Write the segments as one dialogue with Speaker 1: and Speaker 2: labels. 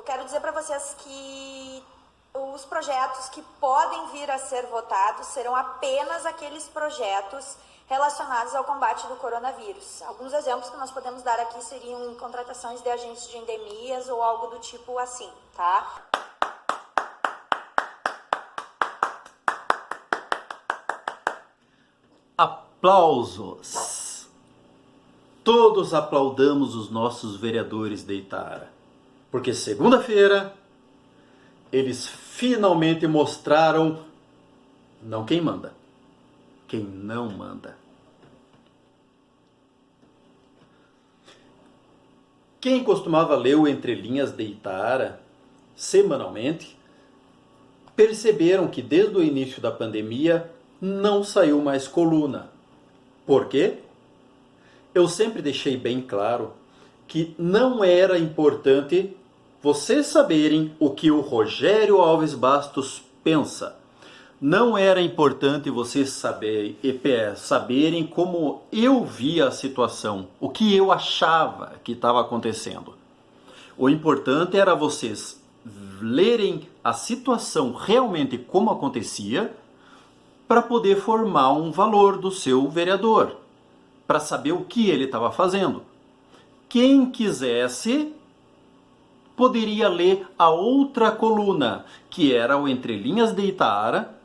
Speaker 1: quero dizer para vocês que os projetos que podem vir a ser votados serão apenas aqueles projetos relacionados ao combate do coronavírus. Alguns exemplos que nós podemos dar aqui seriam contratações de agentes de endemias ou algo do tipo assim, tá?
Speaker 2: Aplausos! Todos aplaudamos os nossos vereadores de Itara, porque segunda-feira eles finalmente mostraram não quem manda, quem não manda. Quem costumava ler o Entre Linhas de Itara semanalmente, perceberam que desde o início da pandemia não saiu mais coluna. Por quê? Eu sempre deixei bem claro que não era importante vocês saberem o que o Rogério Alves Bastos pensa. Não era importante vocês saberem como eu via a situação, o que eu achava que estava acontecendo. O importante era vocês lerem a situação realmente como acontecia, para poder formar um valor do seu vereador, para saber o que ele estava fazendo. Quem quisesse poderia ler a outra coluna, que era o Entre Linhas de Itara,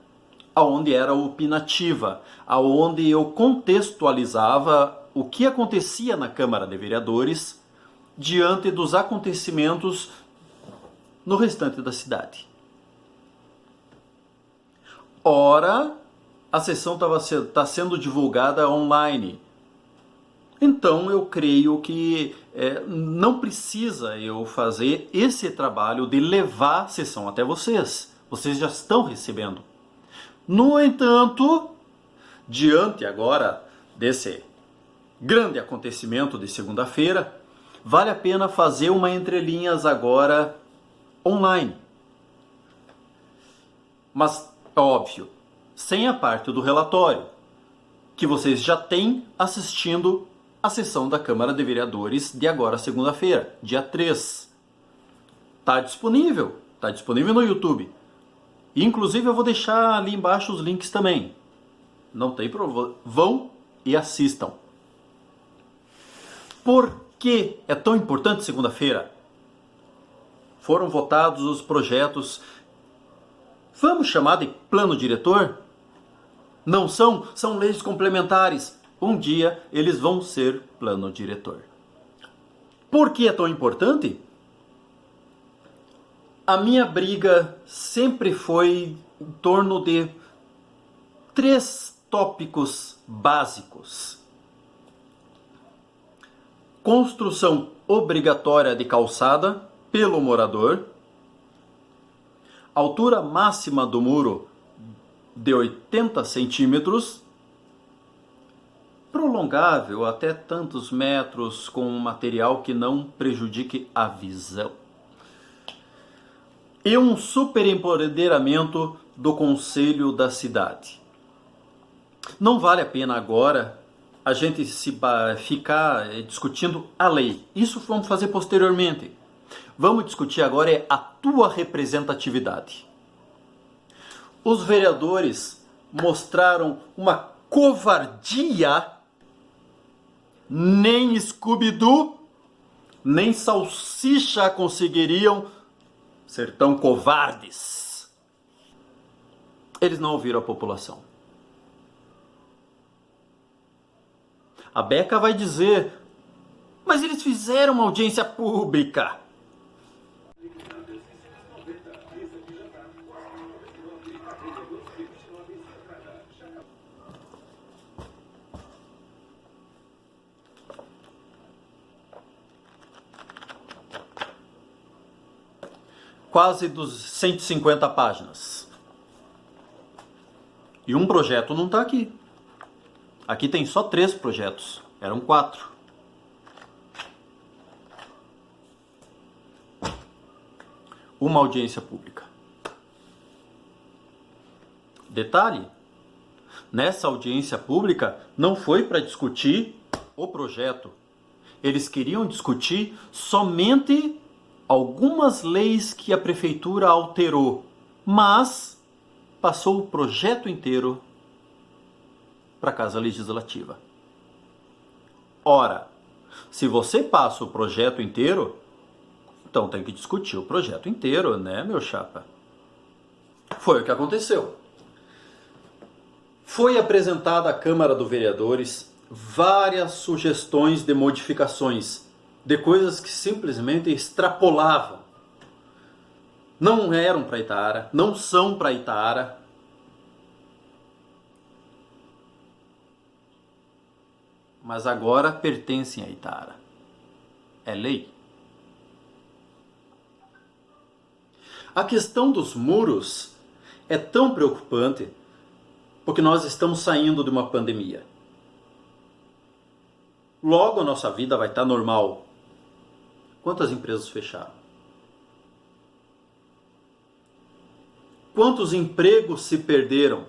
Speaker 2: onde era opinativa, onde eu contextualizava o que acontecia na Câmara de Vereadores diante dos acontecimentos no restante da cidade. Ora, a sessão está sendo divulgada online. Então eu creio que não precisa eu fazer esse trabalho de levar a sessão até vocês. Vocês já estão recebendo. No entanto, diante agora desse grande acontecimento de segunda-feira, vale a pena fazer uma entrelinhas agora online. Mas, óbvio, sem a parte do relatório, que vocês já têm assistindo a sessão da Câmara de Vereadores de agora, segunda-feira, dia 3. Está disponível no YouTube. Inclusive eu vou deixar ali embaixo os links também. Não tem problema, vão e assistam. Por que é tão importante segunda-feira? Foram votados os projetos, vamos chamar de plano diretor? Não são, são leis complementares. Um dia eles vão ser plano diretor. Por que é tão importante? A minha briga sempre foi em torno de 3 tópicos básicos. Construção obrigatória de calçada pelo morador. Altura máxima do muro de 80 centímetros. Prolongável até tantos metros com um material que não prejudique a visão. E um superempoderamento do Conselho da Cidade. Não vale a pena agora a gente ficar discutindo a lei. Isso vamos fazer posteriormente. Vamos discutir agora a tua representatividade. Os vereadores mostraram uma covardia. Nem Scooby-Doo, nem Salsicha conseguiriam ser tão covardes. Eles não ouviram a população. A Beca vai dizer, mas eles fizeram uma audiência pública. Quase dos 150 páginas. E um projeto não está aqui. Aqui tem só 3 projetos. Eram 4. Uma audiência pública. Detalhe, nessa audiência pública não foi para discutir o projeto. Eles queriam discutir somente algumas leis que a prefeitura alterou, mas passou o projeto inteiro para a Casa Legislativa. Ora, se você passa o projeto inteiro, então tem que discutir o projeto inteiro, né, meu chapa? Foi o que aconteceu. Foi apresentada à Câmara dos Vereadores várias sugestões de modificações, de coisas que simplesmente extrapolavam. Não eram para Itaara, não são para Itaara. Mas agora pertencem a Itaara. É lei. A questão dos muros é tão preocupante porque nós estamos saindo de uma pandemia. Logo a nossa vida vai estar normal. Quantas empresas fecharam? Quantos empregos se perderam?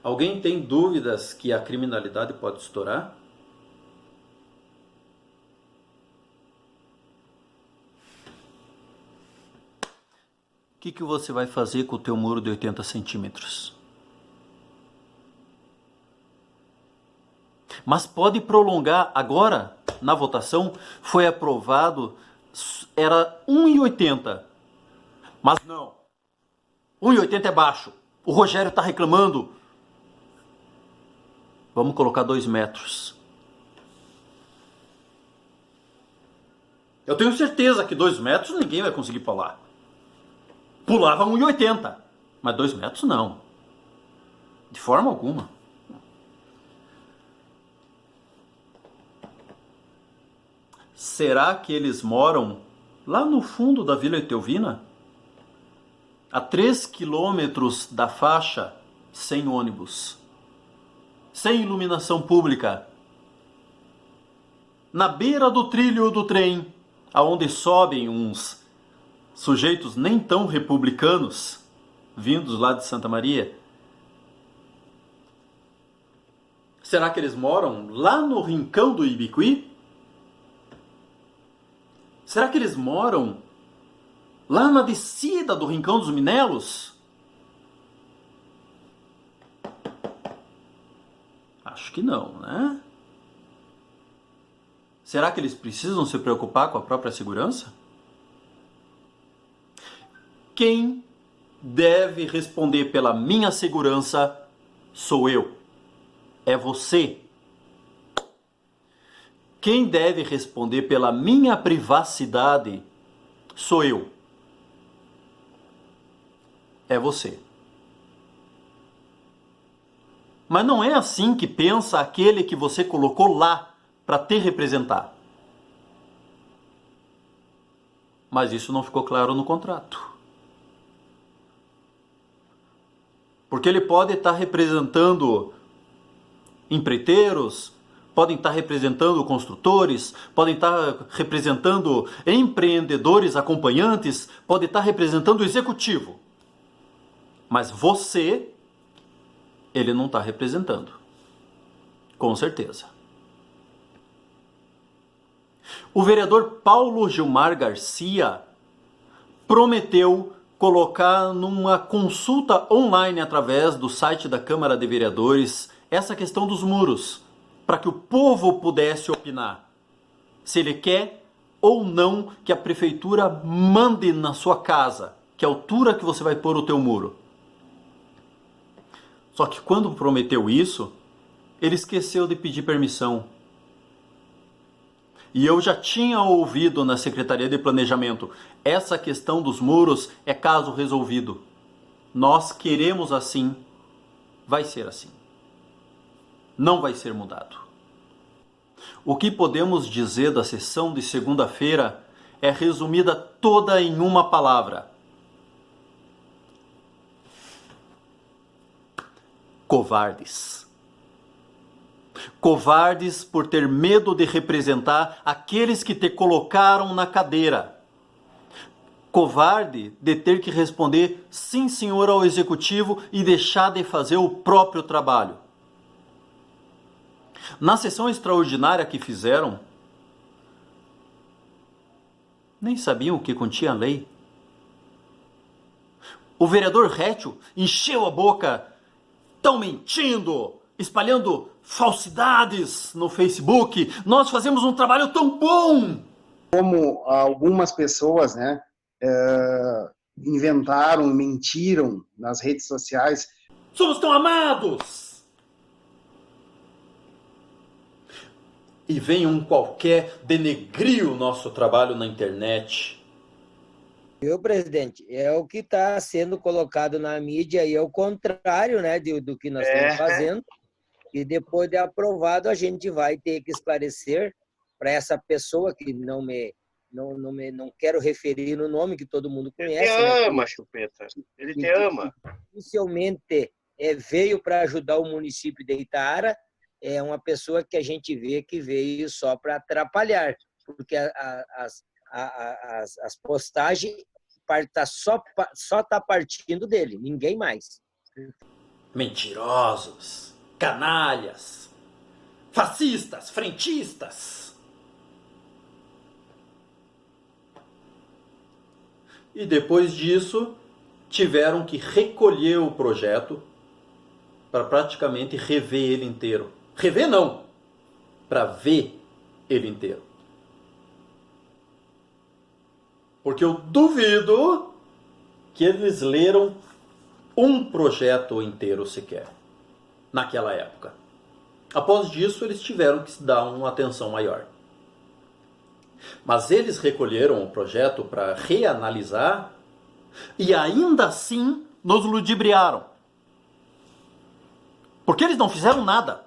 Speaker 2: Alguém tem dúvidas que a criminalidade pode estourar? O que você vai fazer com o teu muro de 80 centímetros? Mas pode prolongar. Agora, na votação, foi aprovado, era 1,80. Mas não. 1,80 é baixo. O Rogério está reclamando. Vamos colocar 2 metros. Eu tenho certeza que 2 metros ninguém vai conseguir pular. Pulava 1,80. Mas 2 metros não. De forma alguma. Será que eles moram lá no fundo da Vila Etelvina? A 3 quilômetros da faixa, sem ônibus, sem iluminação pública, na beira do trilho do trem, aonde sobem uns sujeitos nem tão republicanos, vindos lá de Santa Maria. Será que eles moram lá no rincão do Ibiqui? Será que eles moram lá na descida do Rincão dos Minelos? Acho que não, né? Será que eles precisam se preocupar com a própria segurança? Quem deve responder pela minha segurança sou eu. É você. Quem deve responder pela minha privacidade sou eu. É você. Mas não é assim que pensa aquele que você colocou lá para te representar. Mas isso não ficou claro no contrato. Porque ele pode estar representando empreiteiros, podem estar representando construtores, podem estar representando empreendedores acompanhantes, podem estar representando o executivo. Mas você, ele não está representando. Com certeza. O vereador Paulo Gilmar Garcia prometeu colocar numa consulta online através do site da Câmara de Vereadores essa questão dos muros, para que o povo pudesse opinar se ele quer ou não que a prefeitura mande na sua casa que altura que você vai pôr o teu muro. Só que quando prometeu isso, ele esqueceu de pedir permissão. E eu já tinha ouvido na Secretaria de Planejamento, essa questão dos muros é caso resolvido. Nós queremos assim, vai ser assim. Não vai ser mudado. O que podemos dizer da sessão de segunda-feira é resumida toda em uma palavra: covardes. Covardes por ter medo de representar aqueles que te colocaram na cadeira. Covarde de ter que responder sim, senhor, ao executivo e deixar de fazer o próprio trabalho. Na sessão extraordinária que fizeram, Nem sabiam o que continha a lei. O vereador Rétio encheu a boca. Estão mentindo, espalhando falsidades no Facebook. Nós fazemos um trabalho tão bom.
Speaker 3: Como algumas pessoas, né, inventaram, mentiram nas redes sociais.
Speaker 2: Somos tão amados. E vem um qualquer denegrir o nosso trabalho na internet.
Speaker 4: Viu, presidente? É o que está sendo colocado na mídia e é o contrário, né, do que nós estamos fazendo. E depois de aprovado, a gente vai ter que esclarecer para essa pessoa que não quero referir no nome que todo mundo conhece.
Speaker 5: Ele te ama,
Speaker 4: né?
Speaker 5: Chupeta. Ele te ama.
Speaker 4: Inicialmente veio para ajudar o município de Itaara. É uma pessoa que a gente vê que veio só para atrapalhar, porque as postagens só tá partindo dele, ninguém mais.
Speaker 2: Mentirosos, canalhas, fascistas, frentistas. E depois disso, tiveram que recolher o projeto para praticamente rever ele inteiro. Rever não, para ver ele inteiro. Porque eu duvido que eles leram um projeto inteiro sequer, naquela época. Após disso, eles tiveram que se dar uma atenção maior. Mas eles recolheram o projeto para reanalisar e ainda assim nos ludibriaram. Porque eles não fizeram nada.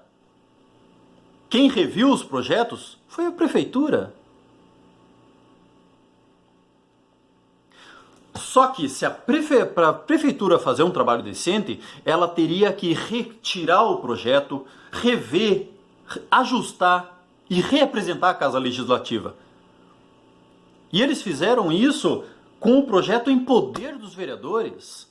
Speaker 2: Quem reviu os projetos foi a prefeitura. Só que se para a prefeitura fazer um trabalho decente, ela teria que retirar o projeto, rever, ajustar e reapresentar a Casa Legislativa. E eles fizeram isso com o projeto em poder dos vereadores.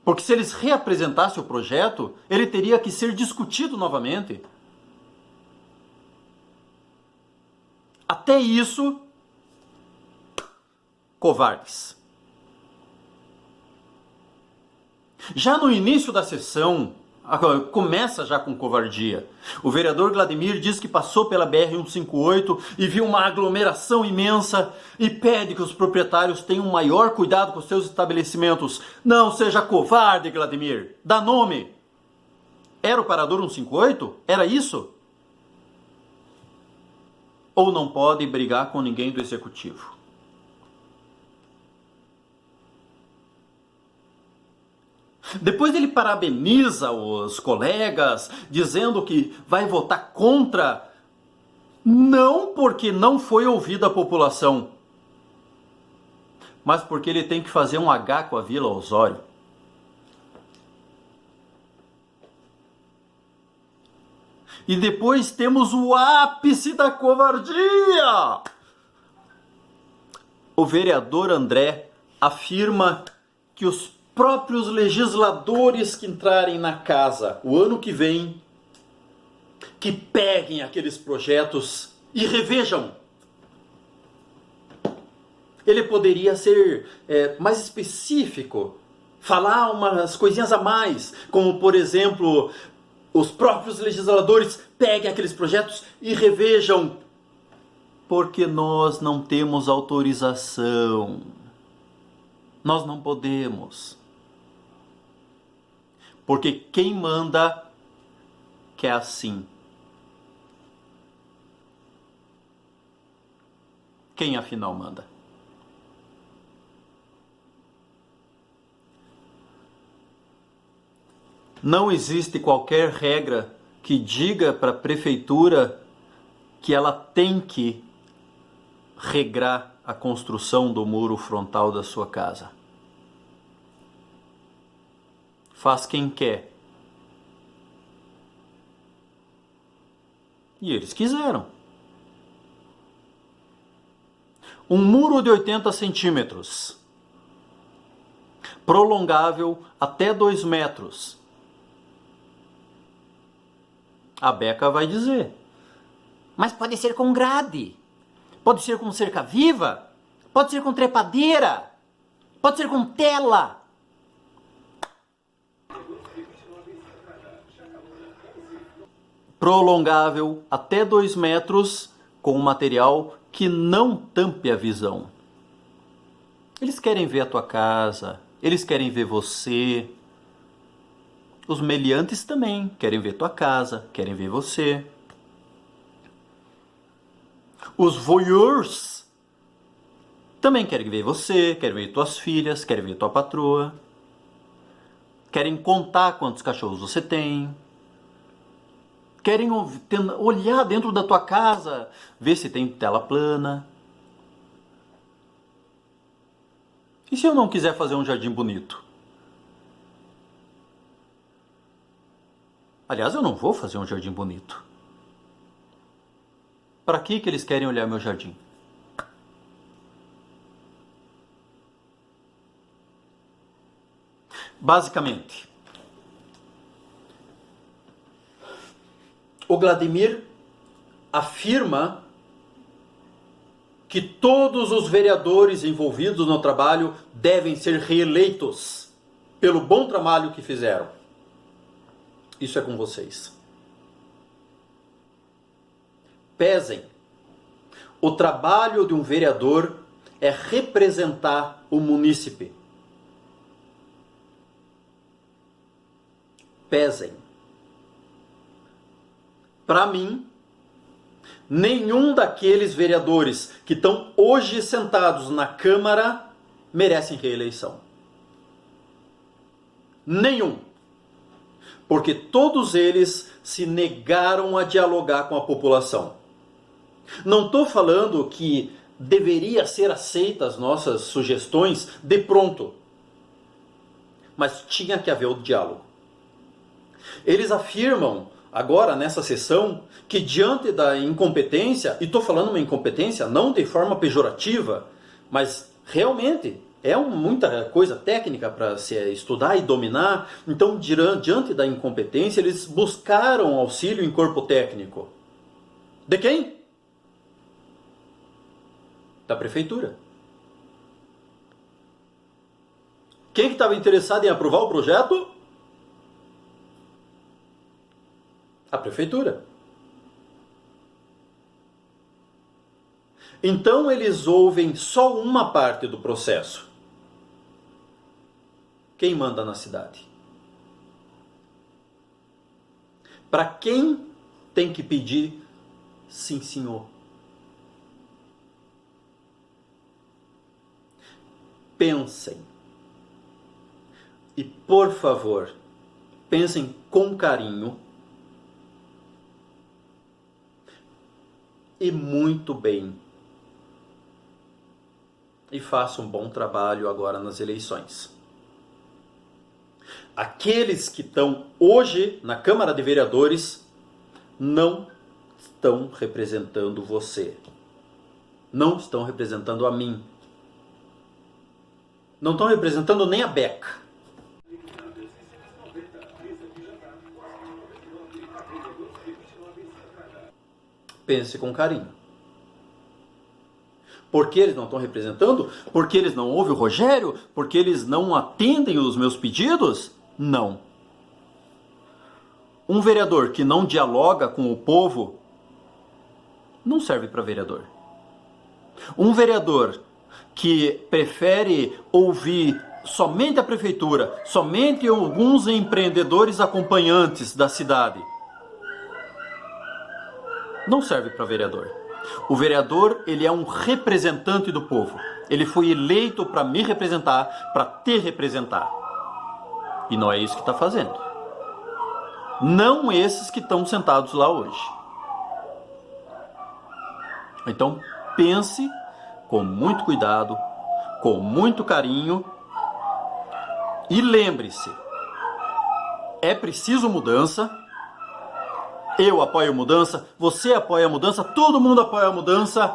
Speaker 2: Porque se eles reapresentassem o projeto, ele teria que ser discutido novamente. Até isso, covardes. Já no início da sessão, começa já com covardia. O vereador Vladimir diz que passou pela BR-158 e viu uma aglomeração imensa e pede que os proprietários tenham maior cuidado com seus estabelecimentos. Não seja covarde, Vladimir. Dá nome. Era o parador 158? Era isso? Ou não pode brigar com ninguém do executivo? Depois ele parabeniza os colegas, dizendo que vai votar contra, não porque não foi ouvida a população, mas porque ele tem que fazer um H com a Vila Osório. E depois temos o ápice da covardia. O vereador André afirma que os próprios legisladores que entrarem na casa o ano que vem, que peguem aqueles projetos e revejam. Ele poderia ser mais específico, falar umas coisinhas a mais, como por exemplo, os próprios legisladores peguem aqueles projetos e revejam, porque nós não temos autorização. Nós não podemos. Porque quem manda quer assim. Quem afinal manda? Não existe qualquer regra que diga para a prefeitura que ela tem que regrar a construção do muro frontal da sua casa. Faz quem quer. E eles quiseram. Um muro de 80 centímetros, prolongável até 2 metros. A Beca vai dizer: mas pode ser com grade. pode ser com cerca viva, pode ser com trepadeira, pode ser com tela. Prolongável até 2 metros com um material que não tampe a visão. Eles querem ver a tua casa, eles querem ver você. Os meliantes também querem ver tua casa, querem ver você. Os voyeurs também querem ver você, querem ver tuas filhas, querem ver tua patroa. Querem contar quantos cachorros você tem. Querem olhar dentro da tua casa, ver se tem tela plana. E se eu não quiser fazer um jardim bonito? Aliás, eu não vou fazer um jardim bonito. Para que eles querem olhar meu jardim? Basicamente, o Vladimir afirma que todos os vereadores envolvidos no trabalho devem ser reeleitos pelo bom trabalho que fizeram. Isso é com vocês. Pesem. O trabalho de um vereador é representar o munícipe. Pesem. Para mim, nenhum daqueles vereadores que estão hoje sentados na Câmara merecem reeleição. Nenhum. Porque todos eles se negaram a dialogar com a população. Não estou falando que deveria ser aceitas as nossas sugestões de pronto. Mas tinha que haver o diálogo. Eles afirmam agora nessa sessão que diante da incompetência, e estou falando uma incompetência não de forma pejorativa, mas realmente é muita coisa técnica para se estudar e dominar. Então, diante da incompetência, eles buscaram auxílio em corpo técnico. De quem? Da prefeitura. Quem que estava interessado em aprovar o projeto? A prefeitura. Então eles ouvem só uma parte do processo. Quem manda na cidade? Para quem tem que pedir sim, senhor? Pensem. E por favor, pensem com carinho e muito bem. E façam um bom trabalho agora nas eleições. Aqueles que estão hoje na Câmara de Vereadores não estão representando você. Não estão representando a mim. Não estão representando nem a Beca. Pense com carinho. Por que eles não estão representando? Porque eles não ouvem o Rogério? Porque eles não atendem os meus pedidos? Não. Um vereador que não dialoga com o povo não serve para vereador. Um vereador que prefere ouvir somente a prefeitura, somente alguns empreendedores acompanhantes da cidade, não serve para vereador. O vereador, ele é um representante do povo. Ele foi eleito para me representar, para te representar. E não é isso que está fazendo. Não esses que estão sentados lá hoje. Então, pense com muito cuidado, com muito carinho. E lembre-se, é preciso mudança. Eu apoio mudança, você apoia a mudança, todo mundo apoia a mudança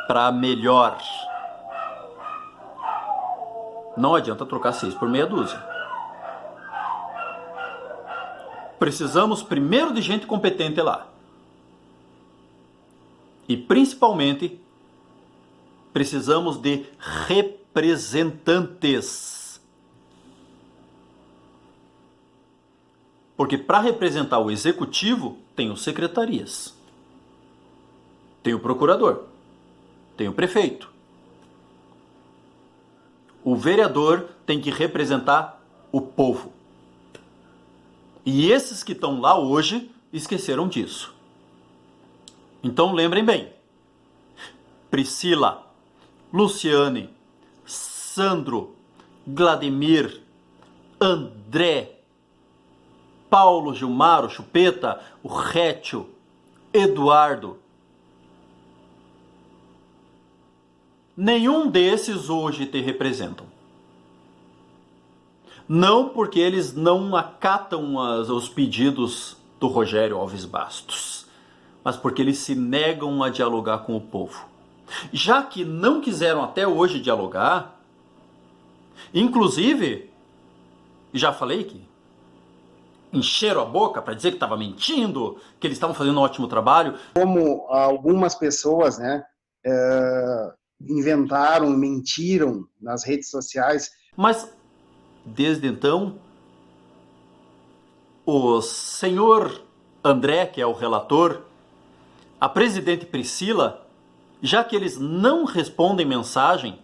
Speaker 2: para melhor. Não adianta trocar 6 por meia dúzia. Precisamos primeiro de gente competente lá. E principalmente precisamos de representantes. Porque para representar o executivo, tem os secretarias. Tem o procurador. Tem o prefeito. O vereador tem que representar o povo. E esses que estão lá hoje esqueceram disso. Então lembrem bem. Priscila, Luciane, Sandro, Gladimir, André, Paulo, Gilmar, o Chupeta, o Rétio, Eduardo. Nenhum desses hoje te representam. Não porque eles não acatam os pedidos do Rogério Alves Bastos, mas porque eles se negam a dialogar com o povo. Já que não quiseram até hoje dialogar, inclusive, já falei que encheram a boca para dizer que estava mentindo, que eles estavam fazendo um ótimo trabalho.
Speaker 3: Como algumas pessoas, né, inventaram, mentiram nas redes sociais.
Speaker 2: Mas, desde então, o senhor André, que é o relator, a presidente Priscila, já que eles não respondem mensagem,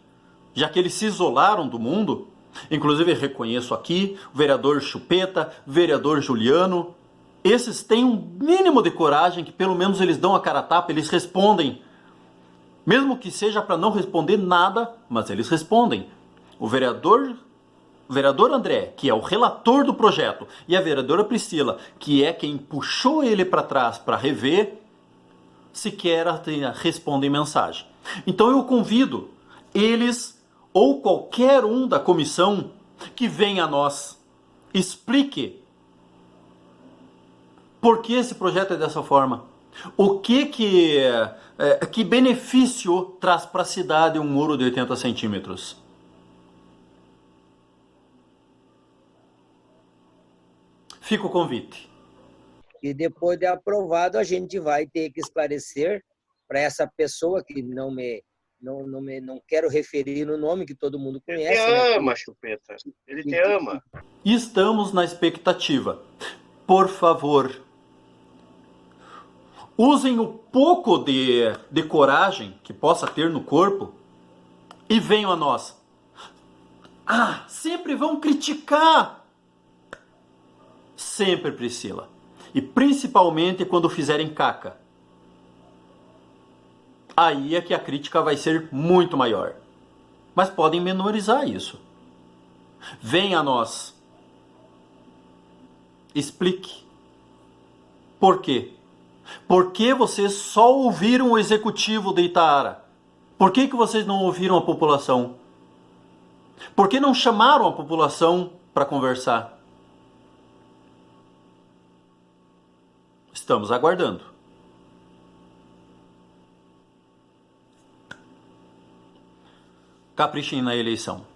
Speaker 2: já que eles se isolaram do mundo, inclusive reconheço aqui o vereador Chupeta, o vereador Juliano, esses têm um mínimo de coragem, que pelo menos eles dão a cara a tapa, eles respondem. Mesmo que seja para não responder nada, mas eles respondem. O vereador André, que é o relator do projeto, e a vereadora Priscila, que é quem puxou ele para trás para rever, sequer respondem mensagem. Então eu convido eles ou qualquer um da comissão que venha a nós, explique por que esse projeto é dessa forma. O que benefício traz para a cidade um muro de 80 centímetros? Fica o convite.
Speaker 4: E depois de aprovado, a gente vai ter que esclarecer para essa pessoa que não quero referir no nome, que todo mundo conhece.
Speaker 5: Ele te ama, Chupeta. Ele te ama.
Speaker 2: Estamos na expectativa. Por favor, usem o pouco de coragem que possa ter no corpo e venham a nós. Sempre vão criticar. Sempre, Priscila. E principalmente quando fizerem caca. Aí é que a crítica vai ser muito maior. Mas podem menorizar isso. Venha a nós. Explique. Por quê? Por que vocês só ouviram o executivo de Itaara? Por que vocês não ouviram a população? Por que não chamaram a população para conversar? Estamos aguardando. Caprichem na eleição.